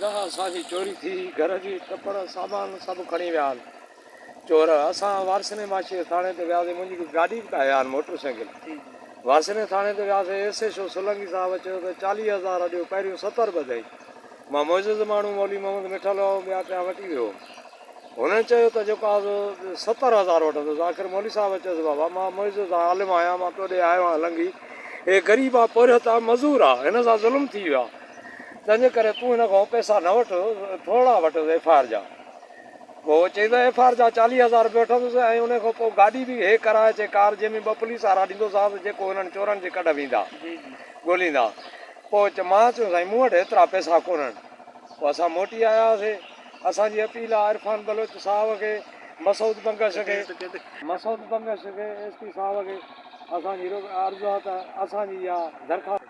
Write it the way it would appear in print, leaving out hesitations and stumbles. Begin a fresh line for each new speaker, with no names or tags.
जहाँ असांजी चोरी थी, घर जी कपड़ सामान सब खणी विया चोर। असां वारसने माछी थाने ते वियासीं, मुंहिंजी गाॾी बि आहे यार, मोटरसाइकिल। वारसने थाने ते वियासीं, एसएचओ सोलंकी साहब चयो त 40,000 ॾियो, पहिरियों 70 ॿधाई। मां मुइज़िज़ माण्हू मौली मोहम्मद मिठल ॿिया टिया वठी वियो। हुननि चयो त जेको आहे 70,000 वठंदुसि। आख़िर मौली साहब चयोसि बाबा मां मुइज़िज़ आलिम आहियां, मां तोॾे आयो आहियां लंघी, हे ग़रीब आहे, पोरियत आहे, मज़ूर आहे, हिन सां ज़ुल्म थी वियो आहे, तंहिंजे करे तूं हिन खां पैसा न वठि, थोरा वठि एफआईआर जा। पोइ चई त एफआईआर जा 40,000 रुपया वठंदुसि ऐं उन खां पोइ गाॾी बि हे कराए अचे कार, जंहिंमें 2 पुलिस वारा ॾींदोसांसि जेको हिननि चोरनि जे कढ वेंदा ॻोल्हींदा। पोइ मां चयो साईं मूं वटि एतिरा पैसा कोन्हनि। पोइ असां मोटी आयासीं। असांजी अपील आहे इरफान बलोच साहब खे, मसूद बंगश खे, एसपी साहब खे असांजी अर्ज़ु आहे त असांजी इहा दरख़्वास्त